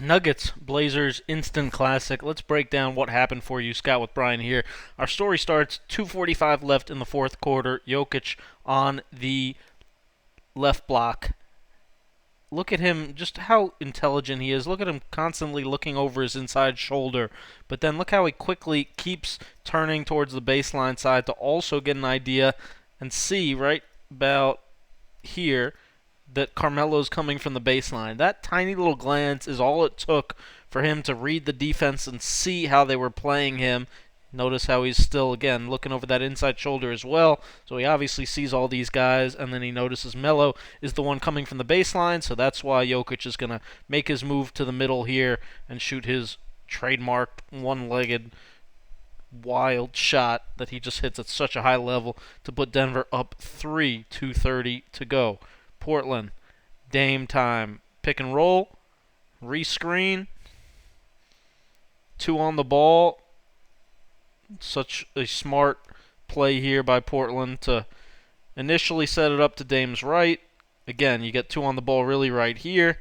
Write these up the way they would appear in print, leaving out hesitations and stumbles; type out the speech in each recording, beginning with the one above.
Nuggets, Blazers, instant classic. Let's break down what happened for you, Scott, with Bryan here. Our story starts 2:45 left in the fourth quarter. Jokic on the left block. Look at him, just how intelligent he is. Look at him constantly looking over his inside shoulder. But then look how he quickly keeps turning towards the baseline side to also get an idea and see right about here that Carmelo's coming from the baseline. That tiny little glance is all it took for him to read the defense and see how they were playing him. Notice how he's still, again, looking over that inside shoulder as well. So he obviously sees all these guys, and then he notices Melo is the one coming from the baseline. So that's why Jokic is going to make his move to the middle here and shoot his trademarked one-legged wild shot that he just hits at such a high level to put Denver up 3, 2:30 to go. Portland, Dame time. Pick and roll, rescreen, two on the ball. Such a smart play here by Portland to initially set it up to Dame's right. Again, you get two on the ball really right here.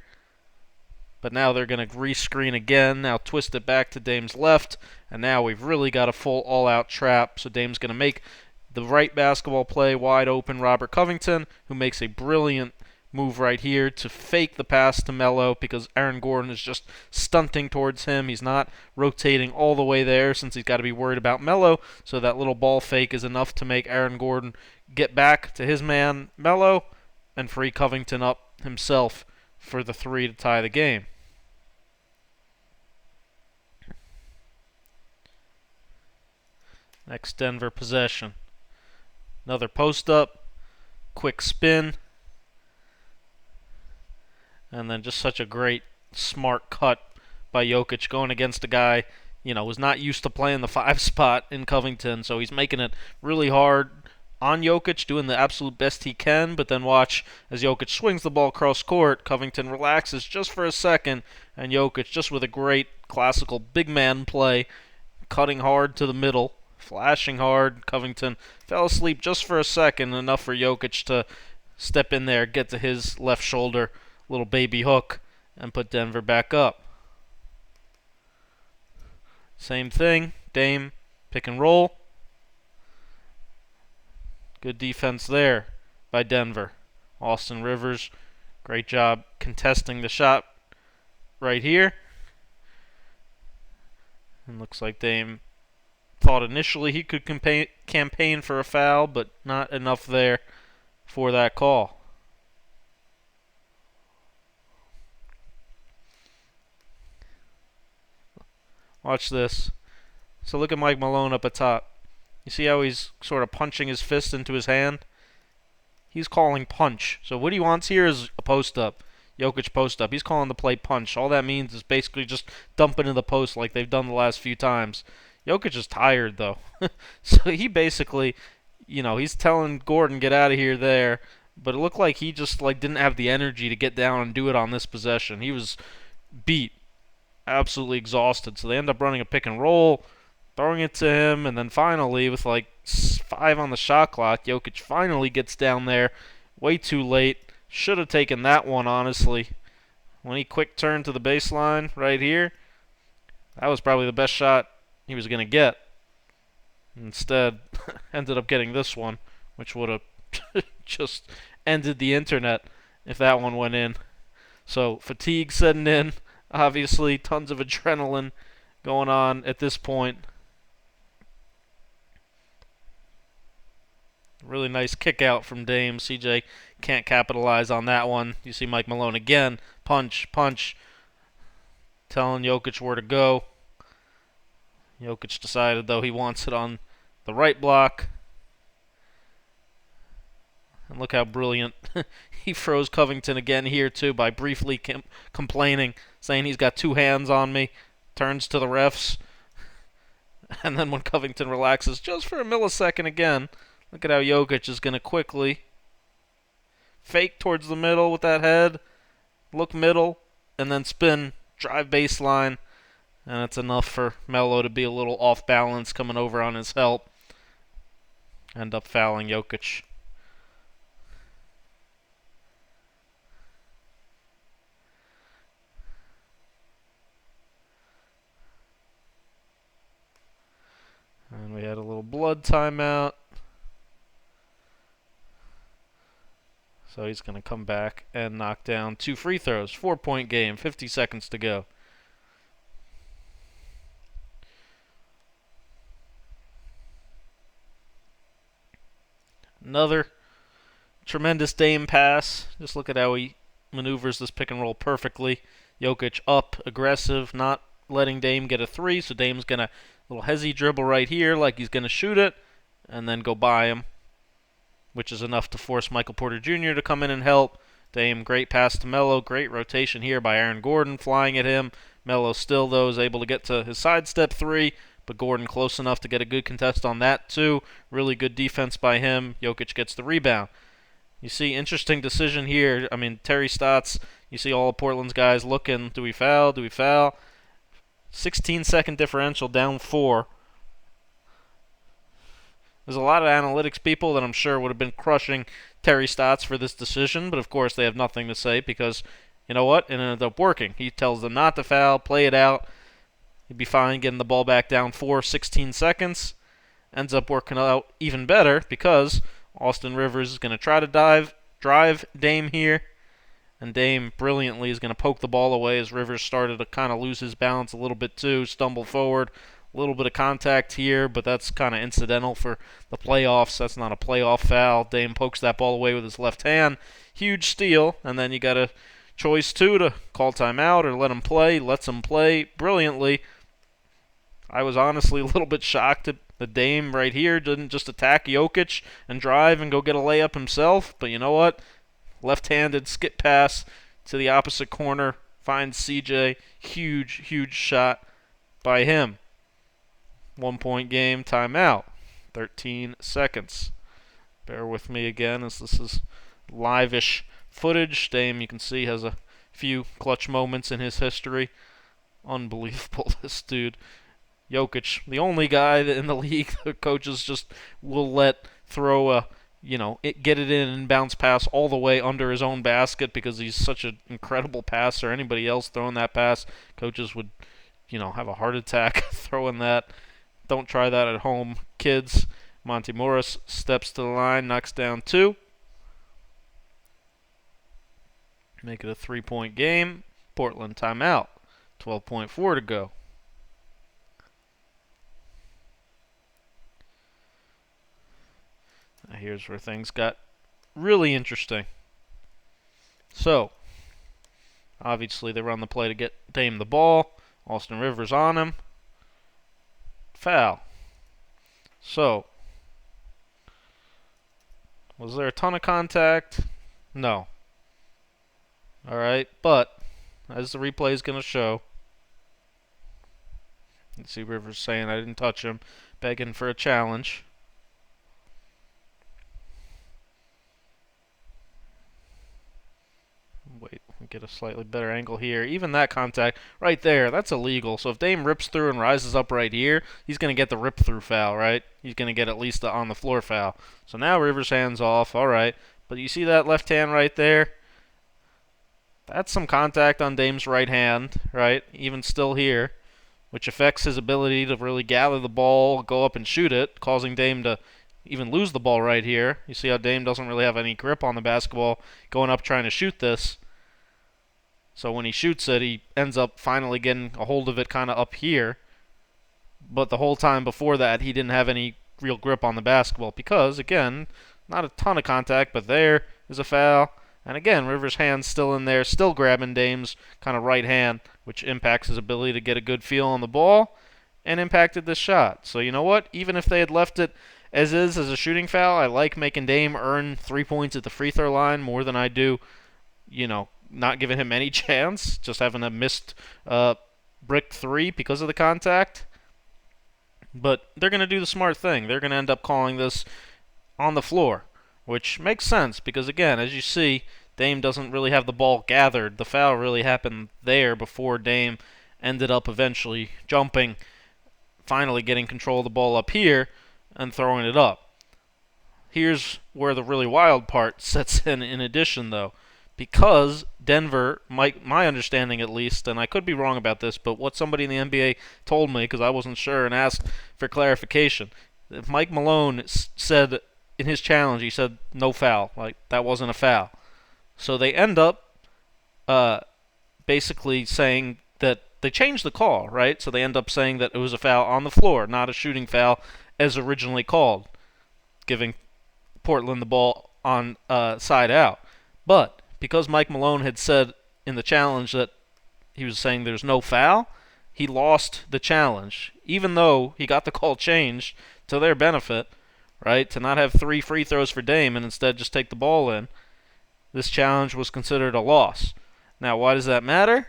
But now they're going to rescreen again. Now twist it back to Dame's left. And now we've really got a full all-out trap. So Dame's going to make the right basketball play, wide open Robert Covington, who makes a brilliant move right here to fake the pass to Melo because Aaron Gordon is just stunting towards him. He's not rotating all the way there since he's got to be worried about Melo. So that little ball fake is enough to make Aaron Gordon get back to his man Melo and free Covington up himself for the three to tie the game. Next Denver possession. Another post up, quick spin, and then just such a great, smart cut by Jokic going against a guy, was not used to playing the 5 spot in Covington, so he's making it really hard on Jokic, doing the absolute best he can, but then watch as Jokic swings the ball across court, Covington relaxes just for a second, and Jokic just with a great classical big man play, cutting hard to the middle, flashing hard. Covington fell asleep just for a second, enough for Jokic to step in there, get to his left shoulder, little baby hook, and put Denver back up. Same thing, Dame, pick and roll. Good defense there by Denver. Austin Rivers, great job contesting the shot right here. And looks like Dame thought initially he could campaign for a foul, but not enough there for that call. Watch this. So look at Mike Malone up at top. You see how he's sort of punching his fist into his hand? He's calling punch. So what he wants here is a post-up. Jokic post-up. He's calling the play punch. All that means is basically just dump into the post like they've done the last few times. Jokic is tired, though. So he basically, he's telling Gordon, get out of here there. But it looked like he just didn't have the energy to get down and do it on this possession. He was beat. Absolutely exhausted. So they end up running a pick and roll, throwing it to him, and then finally, with 5 on the shot clock, Jokic finally gets down there. Way too late. Should have taken that one, honestly. When he quick turned to the baseline right here, that was probably the best shot he was going to get. Instead, ended up getting this one, which would have just ended the internet if that one went in. So, fatigue setting in. Obviously, tons of adrenaline going on at this point. Really nice kick out from Dame. CJ can't capitalize on that one. You see Mike Malone again. Punch, punch. Telling Jokic where to go. Jokic decided, though, he wants it on the right block. And look how brilliant. He froze Covington again here, too, by briefly complaining, saying he's got 2 hands on me. Turns to the refs. And then when Covington relaxes just for a millisecond again, look at how Jokic is going to quickly fake towards the middle with that head, look middle, and then spin, drive baseline. And it's enough for Melo to be a little off balance coming over on his help. End up fouling Jokic. blood timeout. So he's going to come back and knock down 2 free throws. 4-point game, 50 seconds to go. Another tremendous Dame pass. Just look at how he maneuvers this pick and roll perfectly. Jokic up, aggressive, not letting Dame get a 3, so Dame's going to little hezzy dribble right here like he's going to shoot it, and then go by him, which is enough to force Michael Porter Jr. to come in and help. Dame, great pass to Melo, great rotation here by Aaron Gordon, flying at him. Melo still, though, is able to get to his sidestep 3, but Gordon close enough to get a good contest on that, too. Really good defense by him. Jokic gets the rebound. You see, interesting decision here. I mean, Terry Stotts, you see all of Portland's guys looking, do we foul, do we foul? 16-second differential, down 4. There's a lot of analytics people that I'm sure would have been crushing Terry Stotts for this decision, but of course they have nothing to say because, you know what, it ended up working. He tells them not to foul, play it out. He'd be fine getting the ball back down 4, 16 seconds. Ends up working out even better because Austin Rivers is going to try to drive Dame here, and Dame brilliantly is going to poke the ball away as Rivers started to kind of lose his balance a little bit too, stumble forward. A little bit of contact here, but that's kind of incidental for the playoffs. That's not a playoff foul. Dame pokes that ball away with his left hand. Huge steal, and then you got a choice, too, to call timeout or let him play. Lets him play brilliantly. I was honestly a little bit shocked that the Dame right here didn't just attack Jokic and drive and go get a layup himself, but you know what? Left-handed skip pass to the opposite corner. Finds CJ. Huge, huge shot by him. 1-point game, timeout. 13 seconds. Bear with me again as this is live-ish footage. Dame, you can see, has a few clutch moments in his history. Unbelievable, this dude. Jokic, the only guy in the league the coaches just will let throw a, get it in and bounce pass all the way under his own basket because he's such an incredible passer. Anybody else throwing that pass, coaches would, have a heart attack throwing that. Don't try that at home, kids. Monty Morris steps to the line, knocks down 2. Make it a 3-point game. Portland timeout. 12.4 to go. Now here's where things got really interesting. So, obviously they run the play to get Dame the ball. Austin Rivers on him. Foul. So, was there a ton of contact? No. Alright, but, as the replay is going to show, you see Rivers saying I didn't touch him, begging for a challenge. Wait, get a slightly better angle here. Even that contact right there, that's illegal. So if Dame rips through and rises up right here, he's going to get the rip-through foul, right? He's going to get at least the on-the-floor foul. So now Rivers' hands off, all right. But you see that left hand right there? That's some contact on Dame's right hand, right? Even still here, which affects his ability to really gather the ball, go up and shoot it, causing Dame to even lose the ball right here. You see how Dame doesn't really have any grip on the basketball going up trying to shoot this. So when he shoots it, he ends up finally getting a hold of it kind of up here. But the whole time before that, he didn't have any real grip on the basketball because, again, not a ton of contact, but there is a foul. And again, Rivers' hand's still in there, still grabbing Dame's kind of right hand, which impacts his ability to get a good feel on the ball and impacted this shot. So you know what? Even if they had left it as is as a shooting foul, I like making Dame earn 3 points at the free throw line more than I do, not giving him any chance, just having a missed brick 3 because of the contact. But they're going to do the smart thing. They're going to end up calling this on the floor, which makes sense because, again, as you see, Dame doesn't really have the ball gathered. The foul really happened there before Dame ended up eventually jumping, finally getting control of the ball up here and throwing it up. Here's where the really wild part sets in addition, though. Because Denver, my understanding at least, and I could be wrong about this, but what somebody in the NBA told me, because I wasn't sure and asked for clarification, Mike Malone said in his challenge, he said no foul, like that wasn't a foul. So they end up uh, basically saying that they changed the call, right? So they end up saying that it was a foul on the floor, not a shooting foul as originally called, giving Portland the ball on side out. But because Mike Malone had said in the challenge that he was saying there's no foul, he lost the challenge, even though he got the call changed to their benefit, right? To not have 3 free throws for Dame and instead just take the ball in. This challenge was considered a loss. Now, why does that matter?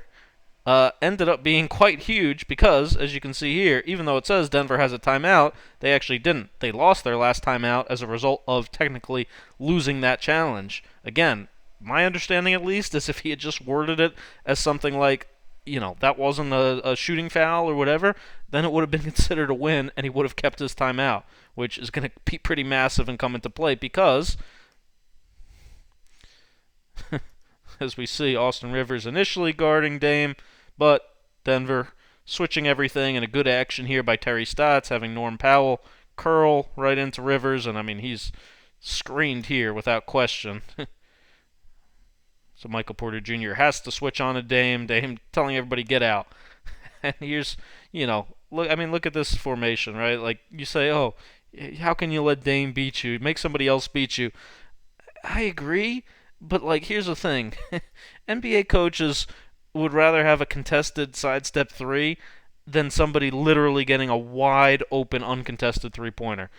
Ended up being quite huge because, as you can see here, even though it says Denver has a timeout, they actually didn't. They lost their last timeout as a result of technically losing that challenge. Again, my understanding at least is if he had just worded it as something like, that wasn't a shooting foul or whatever, then it would have been considered a win and he would have kept his timeout, which is going to be pretty massive and come into play because as we see, Austin Rivers initially guarding Dame, but Denver switching everything and a good action here by Terry Stotts, having Norm Powell curl right into Rivers, and I mean, he's screened here without question. So Michael Porter Jr. has to switch on to Dame. Dame telling everybody get out. And here's, look at this formation, right? Like you say, oh, how can you let Dame beat you? Make somebody else beat you. I agree, but like here's the thing. NBA coaches would rather have a contested sidestep 3 than somebody literally getting a wide open uncontested 3-pointer.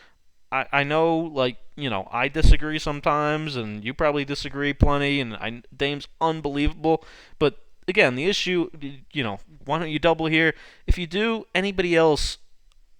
I know, like, I disagree sometimes, and you probably disagree plenty, and Dame's unbelievable. But, again, the issue, why don't you double here? If you do, anybody else,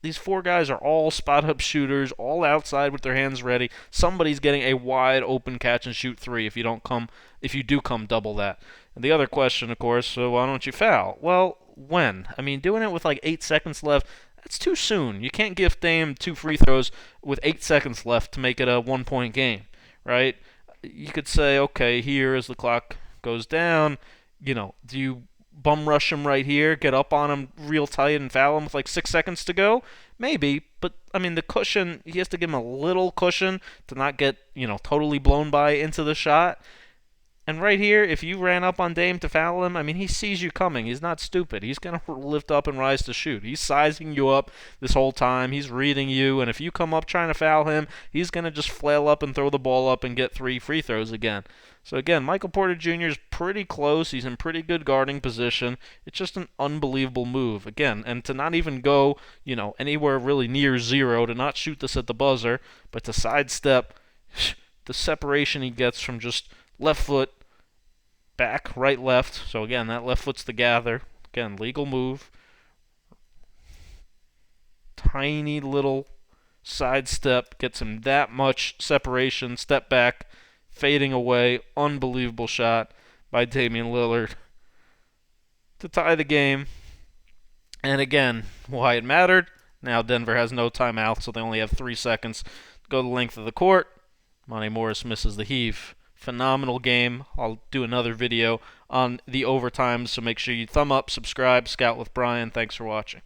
these 4 guys are all spot-up shooters, all outside with their hands ready. Somebody's getting a wide-open catch-and-shoot 3 if you do come double that. And the other question, of course, so why don't you foul? Well, when? I mean, doing it with like 8 seconds left, that's too soon. You can't give Dame 2 free throws with 8 seconds left to make it a 1-point game, right? You could say, okay, here as the clock goes down, do you bum rush him right here, get up on him real tight and foul him with like 6 seconds to go? Maybe, but I mean, the cushion, he has to give him a little cushion to not get, totally blown by into the shot. And right here, if you ran up on Dame to foul him, I mean, he sees you coming. He's not stupid. He's going to lift up and rise to shoot. He's sizing you up this whole time. He's reading you. And if you come up trying to foul him, he's going to just flail up and throw the ball up and get 3 free throws again. So again, Michael Porter Jr. is pretty close. He's in pretty good guarding position. It's just an unbelievable move. Again, and to not even go, anywhere really near 0, to not shoot this at the buzzer, but to sidestep the separation he gets from just left foot, back, right, left. So again, that left foot's the gather. Again, legal move. Tiny little sidestep gets him that much separation. Step back, fading away. Unbelievable shot by Damian Lillard to tie the game. And again, why it mattered. Now Denver has no timeout, so they only have 3 seconds to go the length of the court. Monte Morris misses the heave. Phenomenal game. I'll do another video on the overtime, so make sure you thumb up, subscribe, Scout with Bryan. Thanks for watching.